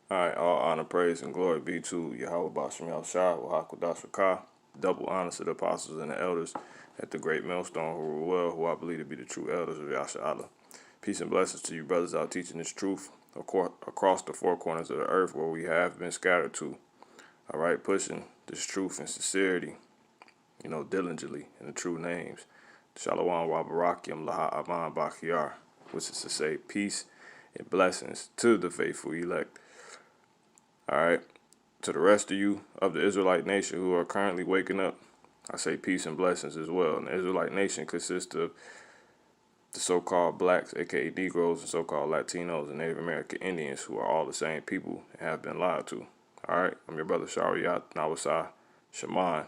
All right, all honor, praise, and glory be to Yahweh Bashim Yahushua, Wahakodash Rakah. Double honor to the apostles and the elders at the great millstone who rule well, who I believe to be the true elders of Yasha Allah. Peace and blessings to you brothers out teaching this truth across the four corners of the earth where we have been scattered to. All right, pushing this truth and sincerity, diligently in the true names. Shalom wa barakim laha aman bakiar, which is to say peace and blessings to the faithful elect. All right, to the rest of you of the Israelite nation who are currently waking up, I say peace and blessings as well. And the Israelite nation consists of the so-called blacks, aka Negroes, and so-called Latinos and Native American Indians, who are all the same people and have been lied to. All right, I'm your brother Shariat Nawasai Shaman,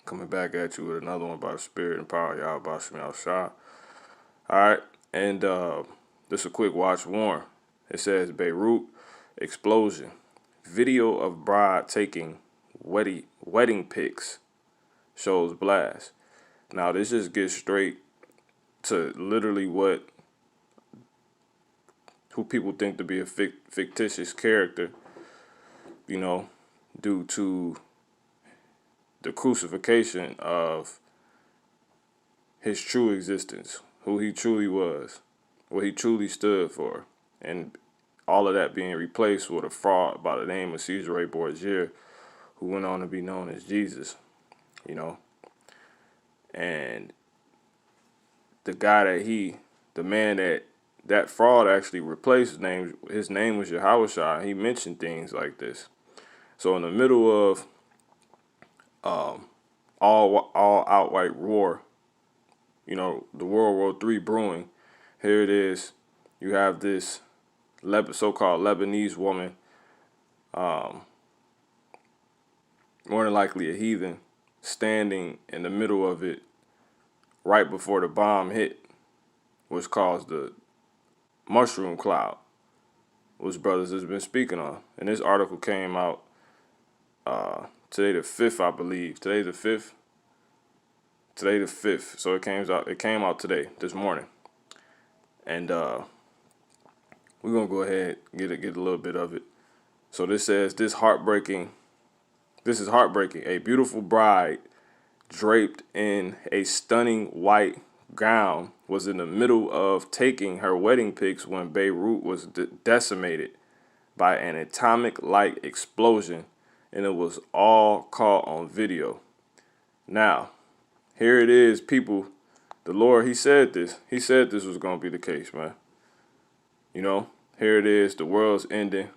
coming back at you with another one by the Spirit and power of Yahweh Bashim Yahushua. All right, and just a quick watch warn. It says BEIRUT explosion. Video of bride taking wedding pics shows blast. Now this just gets straight to literally who people think to be a fictitious character, due to the crucifixion of his true existence, who he truly was, what he truly stood for, and all of that being replaced with a fraud by the name of Caesar Borgia, who went on to be known as Jesus, and the guy the man that fraud actually replaced his name was Yahushua. He mentioned things like this. So in the middle of all outright war, the World War III brewing, here it is. You have this so-called Lebanese woman, more than likely a heathen, standing in the middle of it right before the bomb hit, which caused the mushroom cloud, which brothers has been speaking on. And this article came out today the 5th, I believe. Today the 5th. Today the 5th. So it came out today, this morning. And we're gonna go ahead and get a little bit of it. So this says this is heartbreaking. A beautiful bride draped in a stunning white gown was in the middle of taking her wedding pics when BEIRUT was decimated by an atomic-like explosion, and it was all caught on video. Now, here it is, people. The Lord, he said this. He said this was going to be the case, man. Here it is. The world's ending.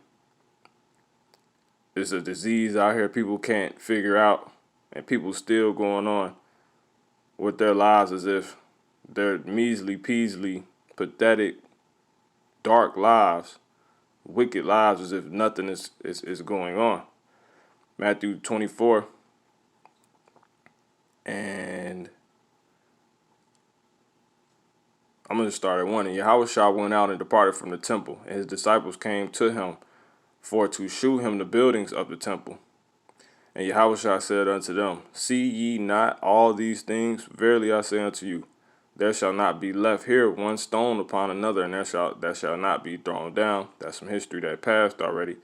There's a disease out here people can't figure out, and people still going on with their lives as if they're measly, peasly, pathetic, dark lives, wicked lives, as if nothing is going on. Matthew 24, and I'm going to start at 1. And Yahushua went out and departed from the temple, and his disciples came to him for to shew him the buildings of the temple. And Yahushua said unto them, See ye not all these things? Verily I say unto you, there shall not be left here one stone upon another, and that shall not be thrown down. That's some history that passed already.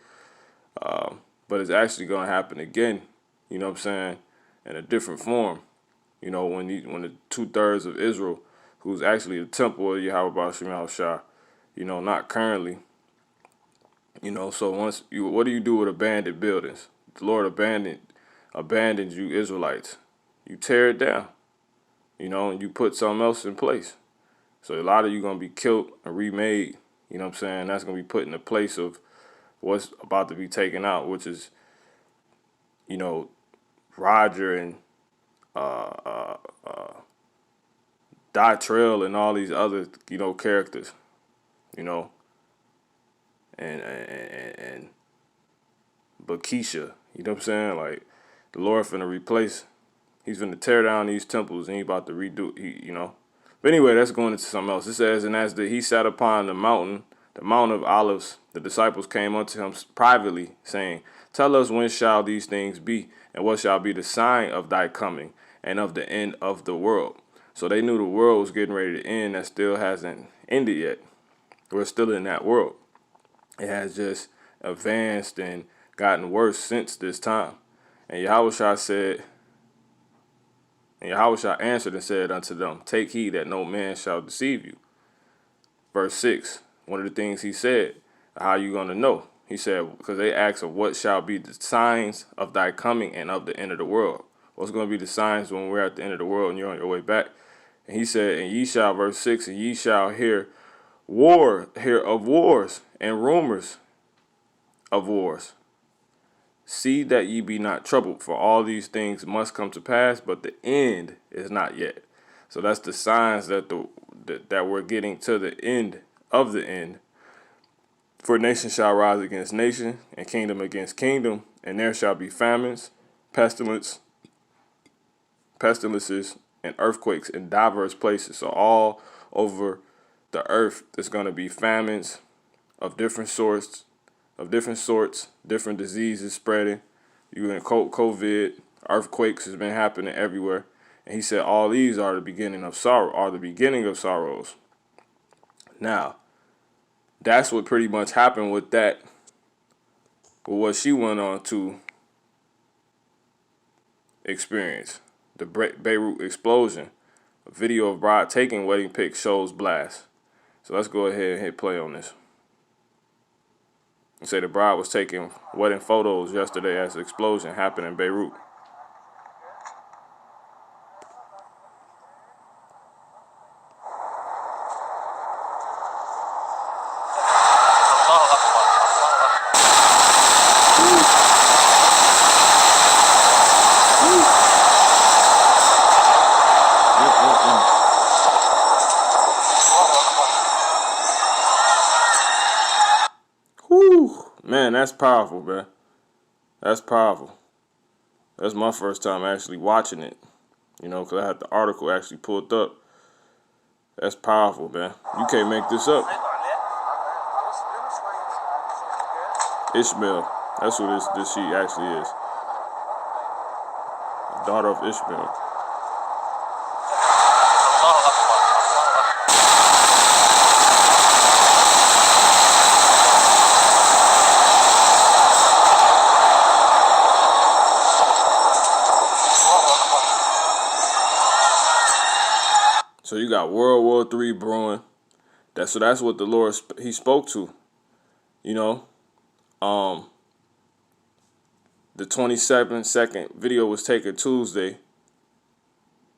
But it's actually going to happen again, in a different form. When the 2/3 of Israel, who's actually the temple of Yahweh Bashim Yahushua, not currently. So what do you do with abandoned buildings? The Lord abandoned you Israelites. You tear it down, and you put something else in place. So a lot of you going to be killed and remade, That's going to be put in the place of what's about to be taken out, which is, Roger and Trail and all these other, characters, and Bakisha, Like, the Lord finna replace, he's finna tear down these temples and he about to redo, But anyway, that's going into something else. It says, and as he sat upon the Mount of Olives, the disciples came unto him privately, saying, Tell us when shall these things be, and what shall be the sign of thy coming, and of the end of the world. So they knew the world was getting ready to end. That still hasn't ended yet. We're still in that world. It has just advanced and gotten worse since this time. And Yahushua answered and said unto them, take heed that no man shall deceive you. Verse 6, one of the things he said, how you going to know? He said, because they asked of what shall be the signs of thy coming and of the end of the world. What's going to be the signs when we're at the end of the world and you're on your way back? And he said, and ye shall, verse 6, and ye shall hear of wars and rumors of wars. See that ye be not troubled, for all these things must come to pass, but the end is not yet. So that's the signs that that we're getting to the end of the end. For nation shall rise against nation, and kingdom against kingdom, and there shall be famines, pestilences, and earthquakes in diverse places. So all over the earth, there's going to be famines of different sorts, different diseases spreading. You in COVID, earthquakes has been happening everywhere. And he said all these are the beginning of sorrows. Now, that's what pretty much happened with what she went on to experience. The BEIRUT explosion. A video of bride taking wedding pic shows blast. So let's go ahead and hit play on this. They say the bride was taking wedding photos yesterday as the explosion happened in BEIRUT. Whew, man, that's powerful, man. That's powerful. That's my first time actually watching it, because I had the article actually pulled up. That's powerful, man. You can't make this up. Ishmael. That's who this she actually is. The daughter of Ishmael. So you got World War III brewing. That's what the Lord he spoke to. The 27-second video was taken Tuesday.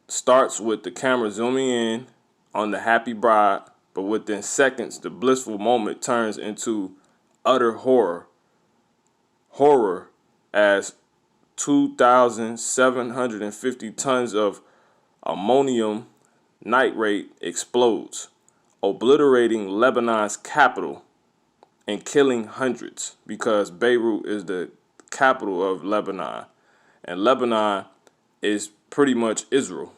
Starts with the camera zooming in on the happy bride, but within seconds, the blissful moment turns into utter horror. Horror as 2,750 tons of ammonium nitrate explodes, obliterating Lebanon's capital and killing hundreds, because BEIRUT is the capital of Lebanon, and Lebanon is pretty much Israel.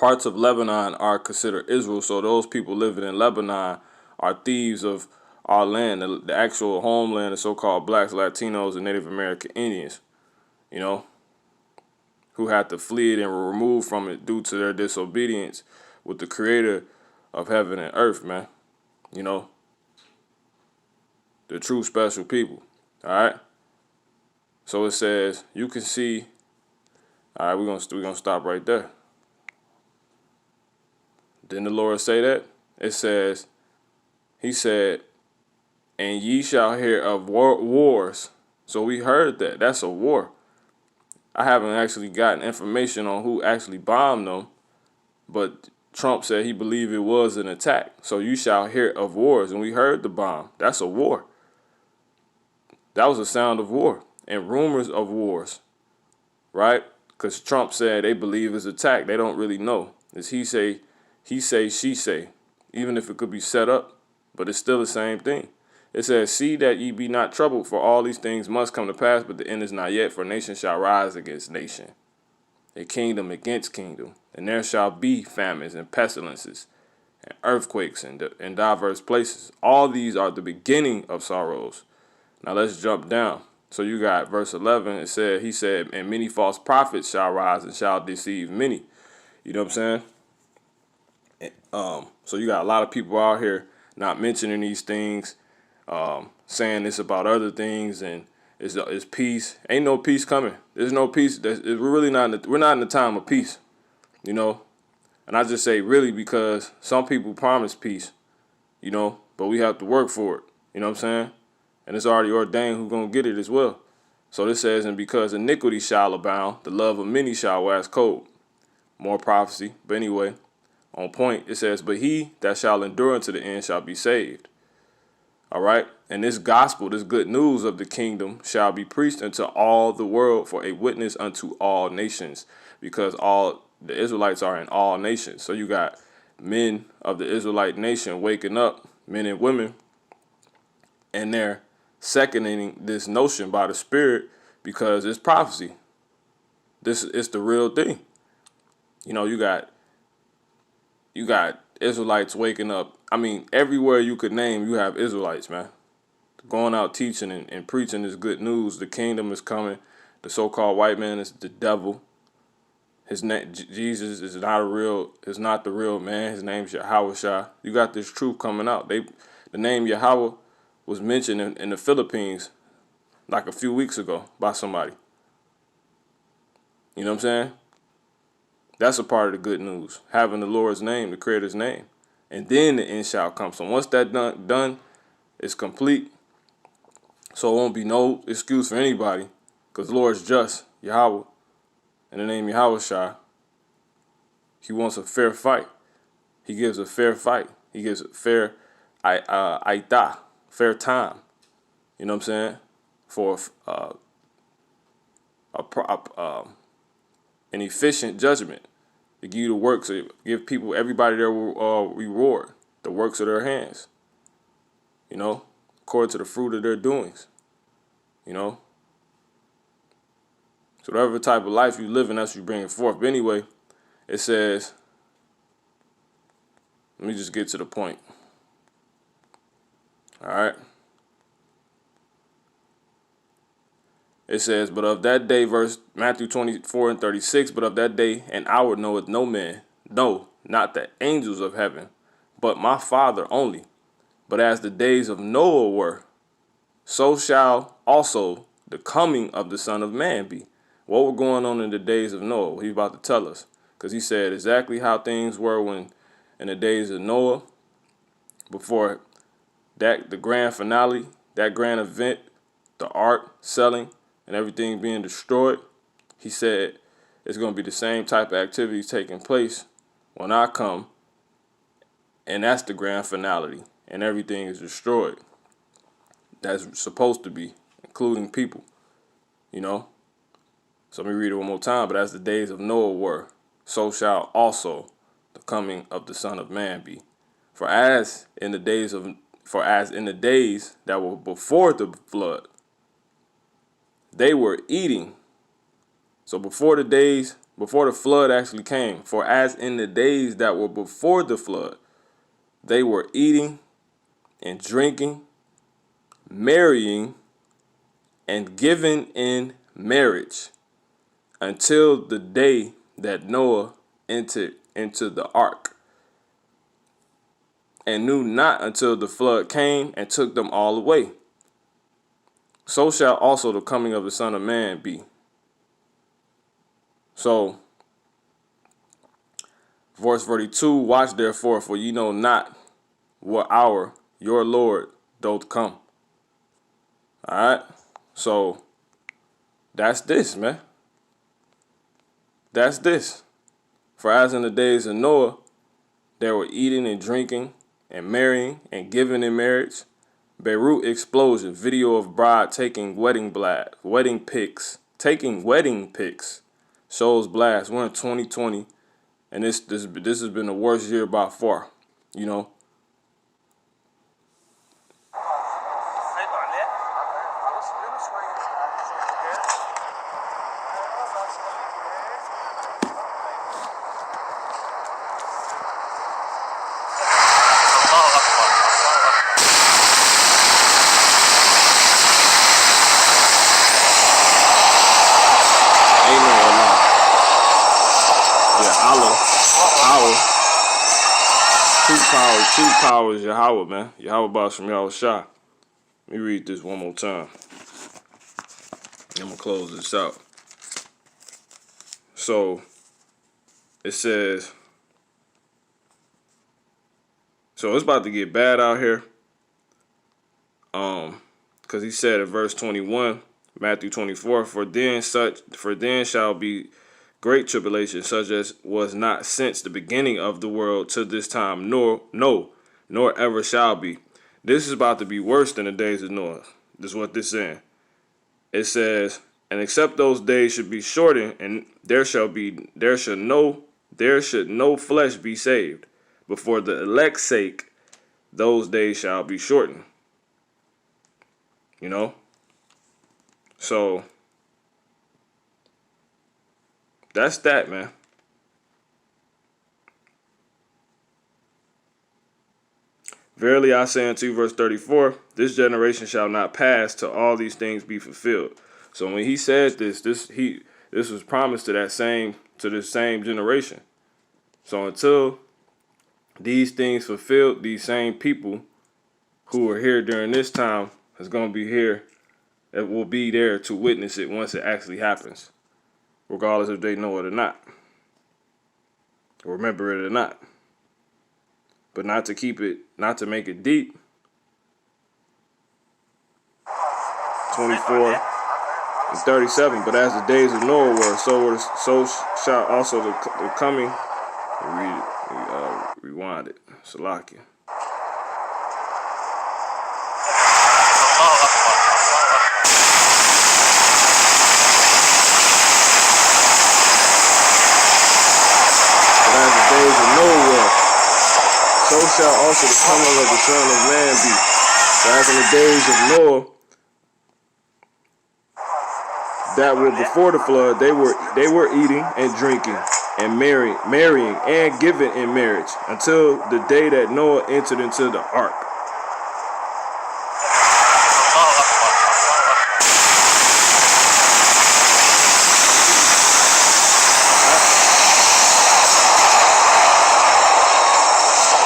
Parts of Lebanon are considered Israel, so those people living in Lebanon are thieves of our land, the actual homeland of so-called blacks, Latinos, and Native American Indians, who had to flee it and were removed from it due to their disobedience with the creator of heaven and earth, man. The true special people, all right? So it says, you can see, all right, we're gonna stop right there. Didn't the Lord say that? It says, he said, and ye shall hear of wars. So we heard that. That's a war. I haven't actually gotten information on who actually bombed them, but Trump said he believed it was an attack. So you shall hear of wars, and we heard the bomb. That's a war. That was a sound of war and rumors of wars, right? Because Trump said they believe it's attack. They don't really know. It's he say, she say, even if it could be set up, but it's still the same thing. It says, see that ye be not troubled, for all these things must come to pass, but the end is not yet, for nation shall rise against nation, a kingdom against kingdom, and there shall be famines and pestilences and earthquakes in diverse places. All these are the beginning of sorrows. Now let's jump down. So you got verse 11. He said, and many false prophets shall rise and shall deceive many. You know what I'm saying? So you got a lot of people out here not mentioning these things, saying it's about other things and it's peace. Ain't no peace coming. There's no peace. We're really not. We're not in the time of peace, you know. And I just say really because some people promise peace, you know, but we have to work for it. You know what I'm saying? And it's already ordained who's gonna get it as well. So this says, and because iniquity shall abound, the love of many shall wax cold. More prophecy. But anyway, on point, it says, but he that shall endure unto the end shall be saved. All right. And this gospel, this good news of the kingdom shall be preached unto all the world for a witness unto all nations, because all the Israelites are in all nations. So you got men of the Israelite nation waking up, men and women, and they're seconding this notion by the Spirit because it's prophecy. This is the real thing. You know, you got Israelites waking up. I mean, everywhere you could name, you have Israelites, man. Going out teaching and preaching this good news. The kingdom is coming. The so-called white man is the devil. His name, Jesus, is not the real man. His name's Yahweh. You got this truth coming out. The name Yahweh was mentioned in the Philippines like a few weeks ago by somebody. You know what I'm saying? That's a part of the good news. Having the Lord's name, the Creator's name. And then the end shall come. So once that done, it's complete. So it won't be no excuse for anybody. Because the Lord's just, Yahweh. In the name Yahweh. He wants a fair fight. He gives a fair fight. He gives a fair fair time. You know what I'm saying? For an efficient judgment. To give you the works, to give people, everybody their reward, the works of their hands. You know, according to the fruit of their doings. You know. So whatever type of life you live in, that's what you bring it forth. But anyway, it says, let me just get to the point. All right. It says, but of that day, verse Matthew 24:36, but of that day and hour knoweth no man, no, not the angels of heaven, but my Father only. But as the days of Noah were, so shall also the coming of the Son of Man be. What were going on in the days of Noah? He's about to tell us. Because he said exactly how things were when in the days of Noah, before that, the grand finale, that grand event, the ark selling, and everything being destroyed. He said it's going to be the same type of activities taking place when I come, and that's the grand finality, and everything is destroyed. That's supposed to be, including people, you know. So let me read it one more time. But as the days of Noah were, so shall also the coming of the Son of Man be. For as in the days that were before the flood, they were eating. So before the flood actually came, for as in the days that were before the flood, they were eating and drinking, marrying, and giving in marriage until the day that Noah entered into the ark, and knew not until the flood came and took them all away. So shall also the coming of the Son of Man be. So, verse 42, watch therefore, for ye know not what hour your Lord doth come. All right? So, that's this, man. That's this. For as in the days of Noah, they were eating and drinking and marrying and giving in marriage. BEIRUT explosion, video of bride taking wedding pics, shows blast. We're in 2020, and this has been the worst year by far, you know. Two powers, Yahweh, man. Yahweh Bashem, Yahweh Shah. Let me read this one more time. I'm going to close this out. So, it says, so it's about to get bad out here. Because he said in verse 21, Matthew 24, for then shall be great tribulation, such as was not since the beginning of the world to this time, nor ever shall be. This is about to be worse than the days of Noah. This is what this is saying. It says, and except those days should be shortened, and there should no flesh be saved. But for the elect's sake, those days shall be shortened. You know? So, that's that, man. Verily I say unto you, verse 34, this generation shall not pass till all these things be fulfilled. So when he said this was promised to this same generation. So until these things fulfilled, these same people who were here during this time is going to be here. It will be there to witness it once it actually happens, regardless if they know it or not, or remember it or not. But not to make it deep. 24 and 37. But as the days of Noah were, so shall also the coming. Rewind it. Salakia. But as the days of Noah were, so shall also the coming of the Son of Man be. For as in the days of Noah, that were before the flood, they were eating and drinking and marrying and giving in marriage until the day that Noah entered into the ark.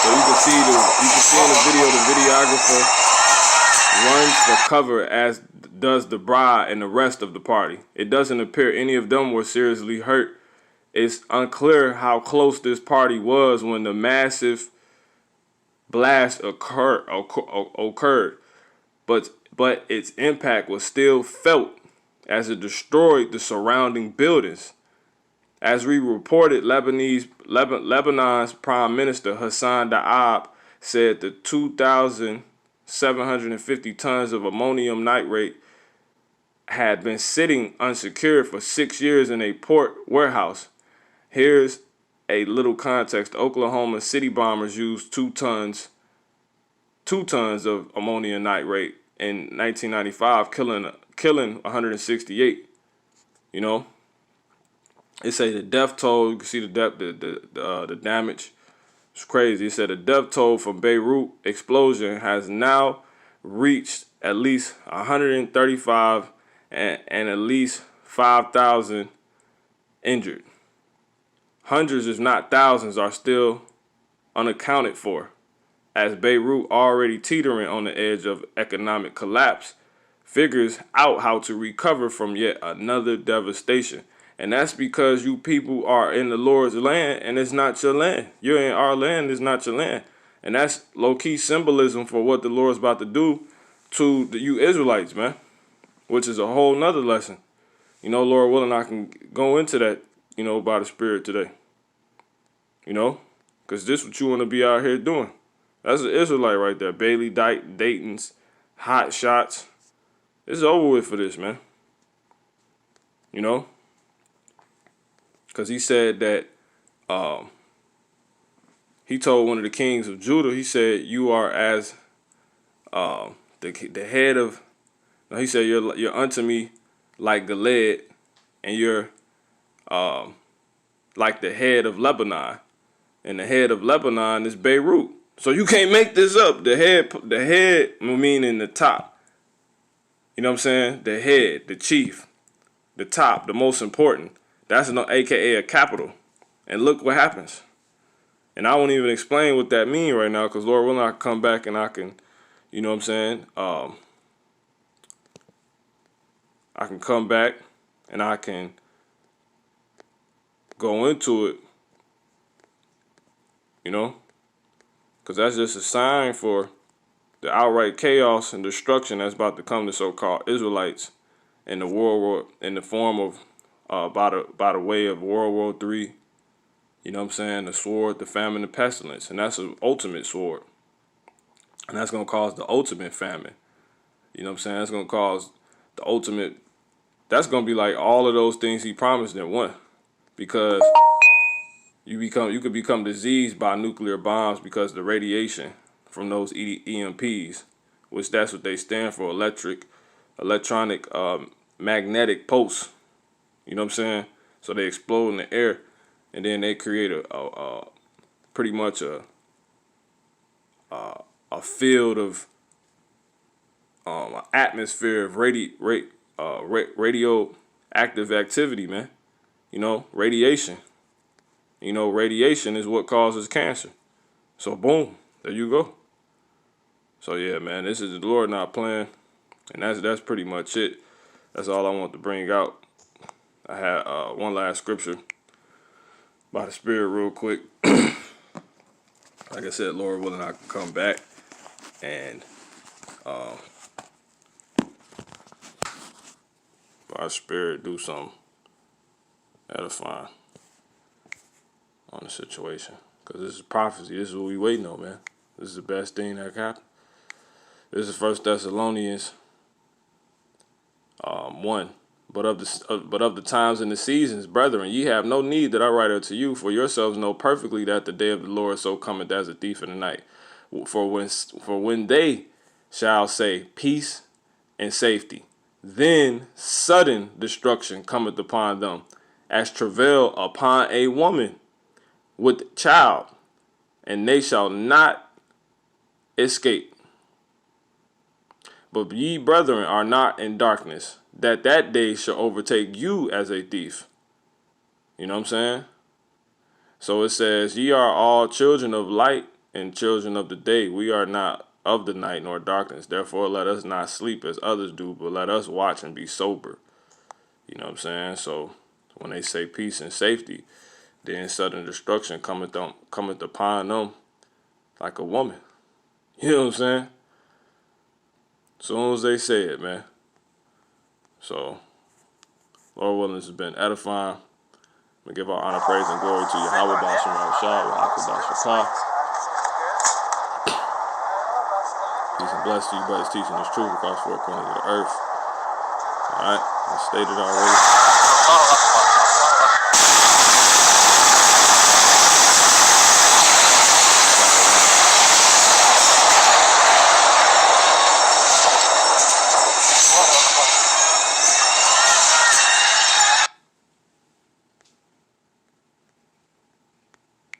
So you can see in the video, the videographer runs for cover, as does the bride and the rest of the party. It doesn't appear any of them were seriously hurt. It's unclear how close this party was when the massive blast occurred, but its impact was still felt as it destroyed the surrounding buildings. As we reported, Lebanon's Prime Minister Hassan Diab said the 2,750 tons of ammonium nitrate had been sitting unsecured for 6 years in a port warehouse. Here's a little context. The Oklahoma City bombers used 2 tons of ammonium nitrate in 1995, killing 168. You know, it say the death toll. You can see the damage. It's crazy. It said the death toll from BEIRUT explosion has now reached at least 135 and at least 5,000 injured. Hundreds, if not thousands, are still unaccounted for, as BEIRUT, already teetering on the edge of economic collapse, figures out how to recover from yet another devastation. And that's because you people are in the Lord's land and it's not your land. You're in our land, it's not your land. And that's low-key symbolism for what the Lord's about to do to you Israelites, man, which is a whole nother lesson. You know, Lord willing, I can go into that, you know, by the Spirit today. You know, because this is what you want to be out here doing. That's an Israelite right there. Bailey Dayton's hot shots. It's over with for this, man. You know, because he said that he told one of the kings of Judah, he said, you are as the head of, no, he said, you're unto me like Gilead, and you're like the head of Lebanon. And the head of Lebanon is BEIRUT. So you can't make this up. The head meaning the top. You know what I'm saying? The head, the chief, the top, the most important. That's an AKA a capital. And look what happens. And I won't even explain what that means right now, because Lord willing, I can come back and I can, you know what I'm saying, I can come back and I can go into it, you know, because that's just a sign for the outright chaos and destruction that's about to come to so-called Israelites in the in the form of by the way of World War III. You know what I'm saying? The sword, the famine, the pestilence, and that's an ultimate sword, and that's gonna cause the ultimate famine. You know what I'm saying? That's gonna cause the ultimate. That's gonna be like all of those things he promised in one, because you could become diseased by nuclear bombs because the radiation from those EMPs, which that's what they stand for, electronic magnetic pulse. You know what I'm saying? So they explode in the air, and then they create a pretty much a field of an atmosphere of radioactive activity, man. You know, radiation. You know, radiation is what causes cancer. So boom, there you go. So yeah, man, this is the Lord not playing, and that's pretty much it. That's all I want to bring out. I had one last scripture by the Spirit real quick. Like I said, Lord willing, I can come back and by the Spirit do something edifying on the situation. Because this is prophecy. This is what we waiting on, man. This is the best thing that can happen. This is 1 Thessalonians 1. But of the times and the seasons, brethren, ye have no need that I write unto you, for yourselves know perfectly that the day of the Lord so cometh as a thief in the night. For when they shall say peace and safety, then sudden destruction cometh upon them, as travail upon a woman with child, and they shall not escape. But ye, brethren, are not in darkness, that day shall overtake you as a thief. You know what I'm saying? So it says, ye are all children of light and children of the day. We are not of the night nor darkness. Therefore, let us not sleep as others do, but let us watch and be sober. You know what I'm saying? So when they say peace and safety, then sudden destruction cometh upon them like a woman. You know what I'm saying? As soon as they say it, man. So, Lord willing, this has been edifying. We give our honor, praise, and glory to Yahweh, Basham, Al-Shah, Peace and bless to you, brothers, teaching this truth across 4 corners of the earth. All right, I stated already.